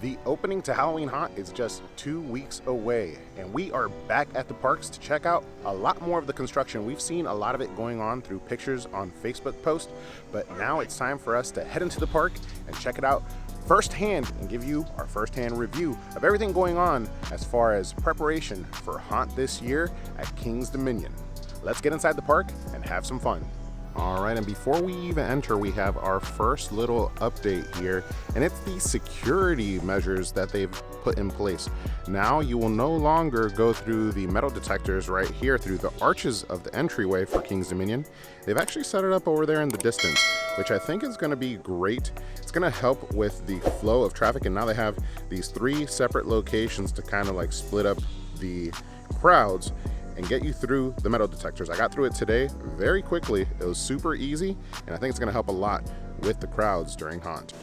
The opening to Halloween Haunt is just 2 weeks away, and we are back at the parks to check out a lot more of the construction. We've seen a lot of it going on through pictures on Facebook posts, but now it's time for us to head into the park and check it out firsthand and give you our firsthand review of everything going on as far as preparation for Haunt this year at King's Dominion. Let's get inside the park and have some fun. All right, and before we even enter, we have our first little update here, and it's the security measures that they've put in place. Now you will no longer go through the metal detectors right here through the arches of the entryway for King's Dominion. They've actually set it up over there in the distance, which I think is going to be great. It's going to help with the flow of traffic, and now they have these 3 separate locations to kind of like split up the crowds and get you through the metal detectors. I got through it today very quickly. It was super easy, and I think it's gonna help a lot with the crowds during Haunt.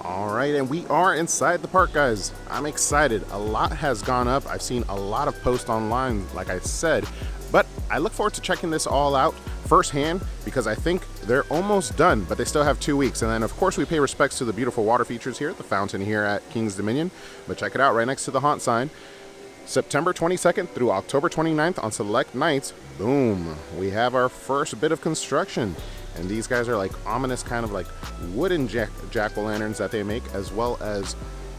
All right, and we are inside the park, guys. I'm excited. A lot has gone up. I've seen a lot of posts online, like I said, but I look forward to checking this all out firsthand because I think they're almost done, but they still have 2 weeks. And then of course we pay respects to the beautiful water features here, the fountain here at King's Dominion, but check it out right next to the Haunt sign. September 22nd through October 29th on select nights, boom, we have our first bit of construction. And these guys are like ominous kind of like wooden jack-o'-lanterns that they make, as well as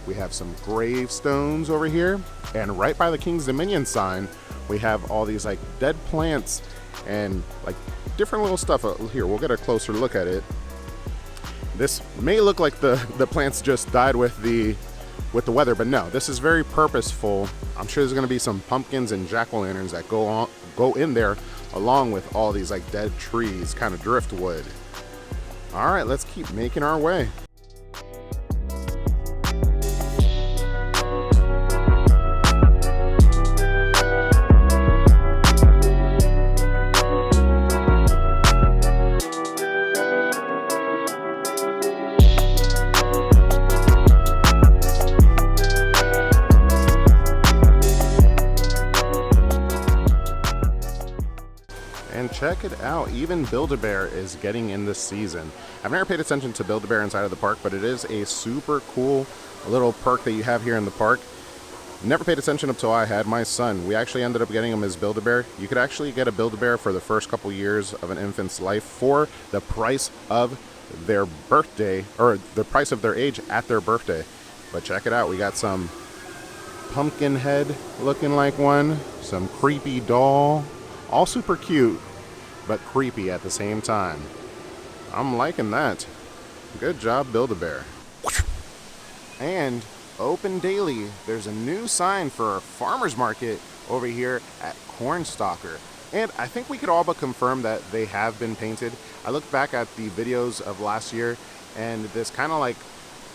we have some gravestones over here. And right by the King's Dominion sign, we have all these like dead plants and like different little stuff. Here, we'll get a closer look at it. This may look like the plants just died with the weather, but no, this is very purposeful. I'm sure there's going to be some pumpkins and jack-o'-lanterns that go in there along with all these like dead trees, kind of driftwood. All right, let's keep making our way. And check it out, even Build-A-Bear is getting in this season. I've never paid attention to Build-A-Bear inside of the park, but it is a super cool little perk that you have here in the park. Never paid attention until I had my son. We actually ended up getting him as Build-A-Bear. You could actually get a Build-A-Bear for the first couple years of an infant's life for the price of their birthday, or the price of their age at their birthday. But check it out, we got some pumpkin head looking like one, some creepy doll, all super cute, but creepy at the same time. I'm liking that. Good job, Build-A-Bear. And open daily, there's a new sign for a farmer's market over here at Stalker. And I think we could all but confirm that they have been painted. I looked back at the videos of last year, and this kind of like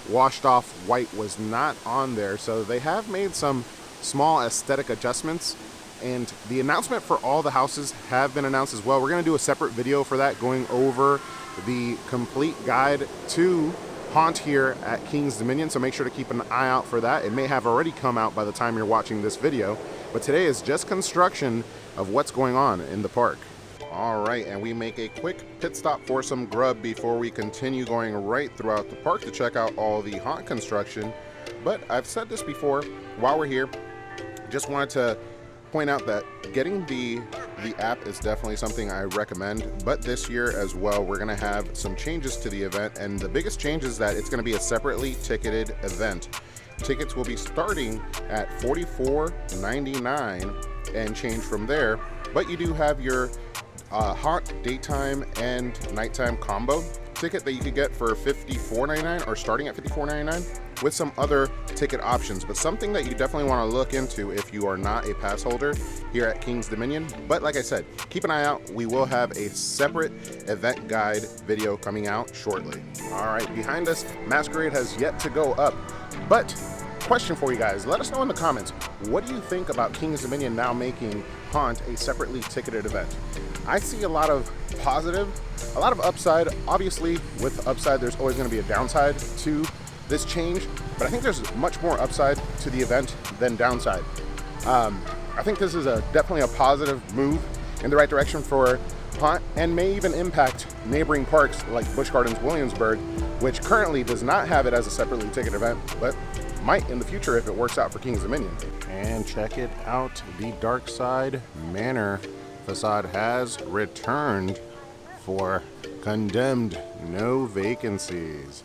washed off white was not on there. So they have made some small aesthetic adjustments. And the announcement for all the houses have been announced as well. We're going to do a separate video for that, going over the complete guide to Haunt here at King's Dominion, so make sure to keep an eye out for that. It may have already come out by the time you're watching this video, but today is just construction of what's going on in the park. All right, and we make a quick pit stop for some grub before we continue going right throughout the park to check out all the Haunt construction. But I've said this before, while we're here, just wanted to point out that getting the app is definitely something I recommend, but this year as well we're going to have some changes to the event, and the biggest change is that it's going to be a separately ticketed event. Tickets will be starting at $44.99 and change from there, but you do have your Haunt daytime and nighttime combo ticket that you could get for $54.99 or starting at $54.99 with some other ticket options, but something that you definitely want to look into if you are not a pass holder here at King's Dominion. But like I said, keep an eye out. We will have a separate event guide video coming out shortly. All right, behind us, Masquerade has yet to go up, but question for you guys, let us know in the comments, what do you think about King's Dominion now making Haunt a separately ticketed event? I see a lot of positive, a lot of upside. Obviously with upside there's always going to be a downside to this change, but I think there's much more upside to the event than downside. I think this is definitely a positive move in the right direction for Haunt, and may even impact neighboring parks like Busch Gardens Williamsburg, which currently does not have it as a separately ticketed event, but Might in the future if it works out for King's Dominion. And check it out, the Dark Side Manor facade has returned for Condemned. No vacancies.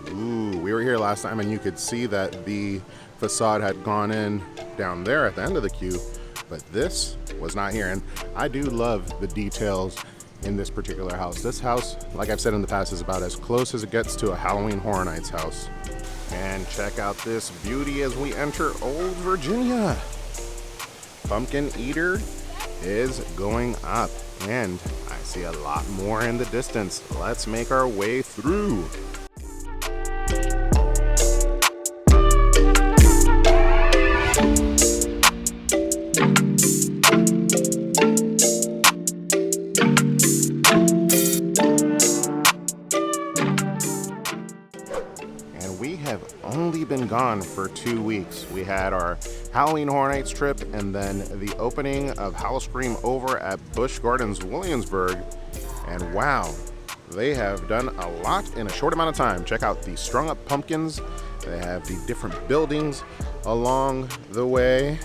Ooh, we were here last time and you could see that the facade had gone in down there at the end of the queue, but this was not here. And I do love the details in this particular house. This house, like I've said in the past, is about as close as it gets to a Halloween Horror Nights house. And check out this beauty as we enter Old Virginia. Pumpkin Eater is going up, and I see a lot more in the distance. Let's make our way through. Been gone for 2 weeks. We had our Halloween Horror Nights trip and then the opening of Howl-O-Scream over at Busch Gardens Williamsburg, and wow, they have done a lot in a short amount of time. Check out the strung up pumpkins. They have the different buildings along the way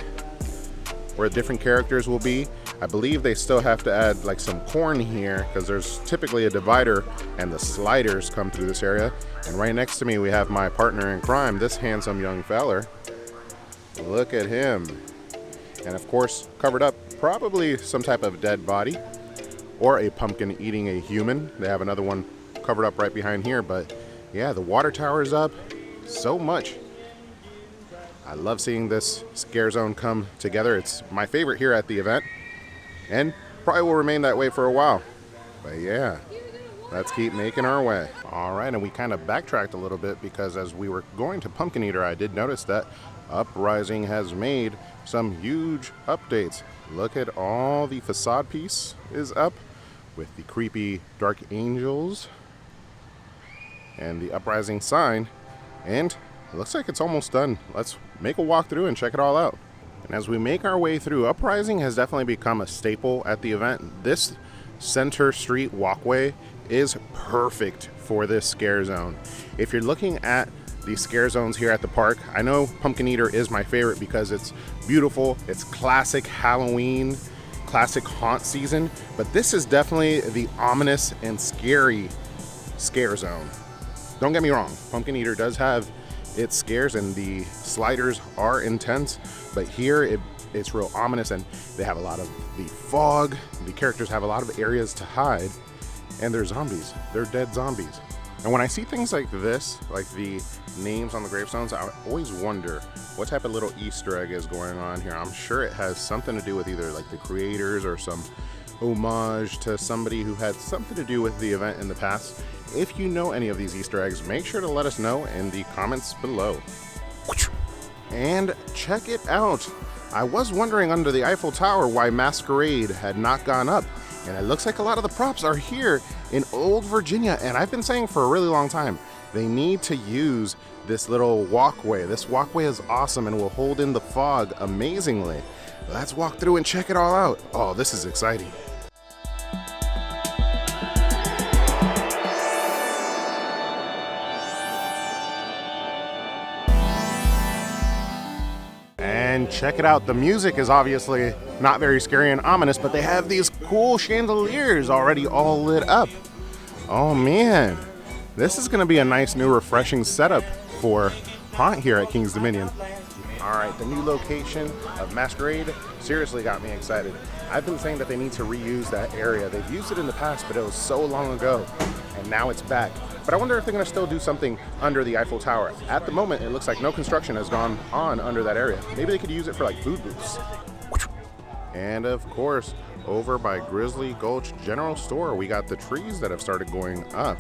where different characters will be. I believe they still have to add like some corn here because there's typically a divider and the sliders come through this area. And right next to me we have my partner in crime, this handsome young feller. Look at him. And of course, covered up, probably some type of dead body or a pumpkin eating a human. They have another one covered up right behind here, but yeah, the water tower is up. So much. I love seeing this scare zone come together. It's my favorite here at the event, and probably will remain that way for a while. But yeah, let's keep making our way. All right, and we kind of backtracked a little bit because as we were going to Pumpkin Eater, I did notice that Uprising has made some huge updates. Look at all the facade piece is up with the creepy dark angels and the Uprising sign, and it looks like it's almost done. Let's make a walk through and check it all out. And as we make our way through, Uprising has definitely become a staple at the event. This center street walkway is perfect for this scare zone. If you're looking at the scare zones here at the park, I know Pumpkin Eater is my favorite because it's beautiful, it's classic Halloween, classic haunt season, but this is definitely the ominous and scary scare zone. Don't get me wrong, Pumpkin Eater does have its scares and the sliders are intense, but here it's real ominous and they have a lot of the fog. The characters have a lot of areas to hide, and they're zombies. They're dead zombies. And when I see things like this, like the names on the gravestones, I always wonder what type of little Easter egg is going on here. I'm sure it has something to do with either like the creators or some homage to somebody who had something to do with the event in the past. If you know any of these Easter eggs, make sure to let us know in the comments below. And check it out. I was wondering under the Eiffel Tower why Masquerade had not gone up. And it looks like a lot of the props are here in Old Virginia. And I've been saying for a really long time, they need to use this little walkway. This walkway is awesome and will hold in the fog amazingly. Let's walk through and check it all out. Oh, this is exciting. And check it out, the music is obviously not very scary and ominous, but they have these cool chandeliers already all lit up. Oh man, this is gonna be a nice new refreshing setup for haunt here at King's Dominion. All right, the new location of Masquerade seriously got me excited. I've been saying that they need to reuse that area. They've used it in the past, but it was so long ago, and now it's back. But I wonder if they're gonna still do something under the Eiffel Tower. At the moment, it looks like no construction has gone on under that area. Maybe they could use it for like food booths. And of course, over by Grizzly Gulch General Store, we got the trees that have started going up.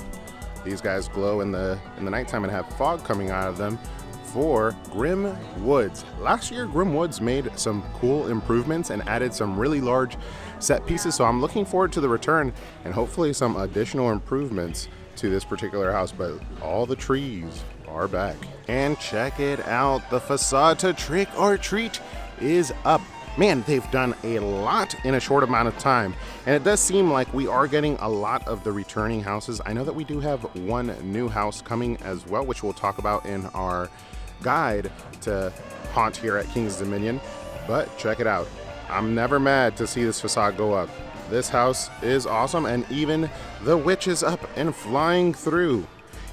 These guys glow in the nighttime and have fog coming out of them for Grim Woods. Last year, Grim Woods made some cool improvements and added some really large set pieces, so I'm looking forward to the return and hopefully some additional improvements to this particular house, but all the trees are back. And check it out, the facade to Trick or Treat is up. Man, they've done a lot in a short amount of time, and it does seem like we are getting a lot of the returning houses. I know that we do have one new house coming as well, which we'll talk about in our guide to haunt here at King's Dominion, but check it out. I'm never mad to see this facade go up. This house is awesome, and even the witch is up and flying through.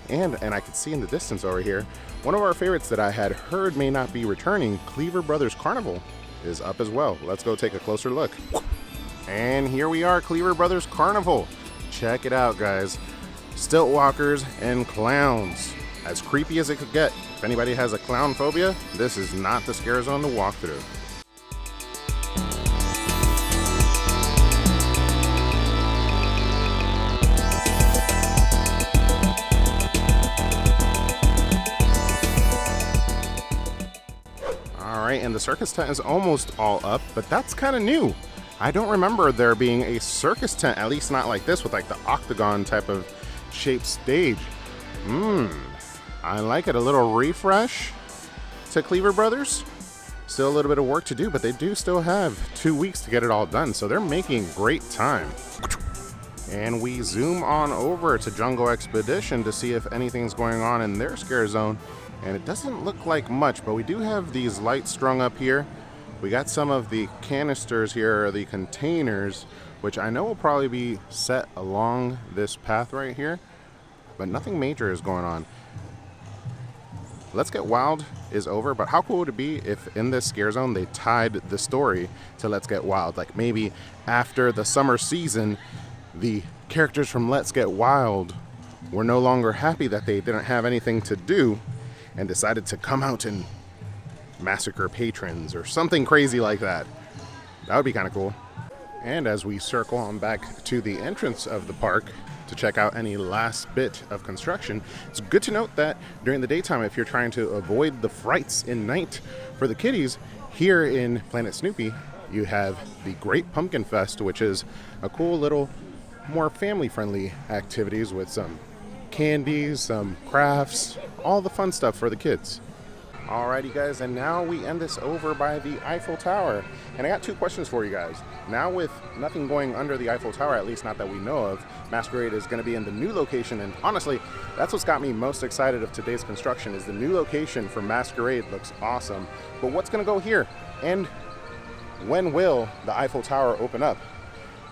And I can see in the distance over here, one of our favorites that I had heard may not be returning, Cleaver Brothers Carnival, is up as well. Let's go take a closer look. And here we are, Cleaver Brothers Carnival. Check it out, guys. Stilt walkers and clowns. As creepy as it could get. If anybody has a clown phobia, this is not the scare zone to walk through. Alright, and the circus tent is almost all up, but that's kind of new. I don't remember there being a circus tent, at least not like this, with like the octagon type of shaped stage. I like it. A little refresh to Cleaver Brothers. Still a little bit of work to do, but they do still have 2 weeks to get it all done, so they're making great time. And we zoom on over to Jungle Expedition to see if anything's going on in their scare zone. And it doesn't look like much, but we do have these lights strung up here. We got some of the canisters here, or the containers, which I know will probably be set along this path right here, but nothing major is going on. Let's Get Wild is over, but how cool would it be if in this scare zone they tied the story to Let's Get Wild? Like maybe after the summer season, the characters from Let's Get Wild were no longer happy that they didn't have anything to do and decided to come out and massacre patrons or something crazy like that. That would be kind of cool. And as we circle on back to the entrance of the park to check out any last bit of construction, it's good to note that during the daytime, if you're trying to avoid the frights in night for the kiddies, here in Planet Snoopy, you have the Great Pumpkin Fest, which is a cool little, more family-friendly activities with some candies, some crafts, all the fun stuff for the kids. Alrighty guys, and now we end this over by the Eiffel Tower. And I got 2 questions for you guys. Now with nothing going under the Eiffel Tower, at least not that we know of, Masquerade is going to be in the new location, and honestly, that's what's got me most excited of today's construction, is the new location for Masquerade looks awesome. But what's going to go here? And when will the Eiffel Tower open up?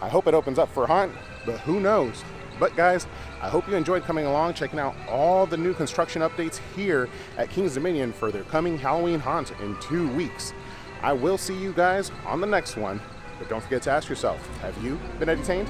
I hope it opens up for Haunt, but who knows? But guys, I hope you enjoyed coming along, checking out all the new construction updates here at King's Dominion for their coming Halloween haunt in 2 weeks. I will see you guys on the next one, but don't forget to ask yourself, have you been entertained?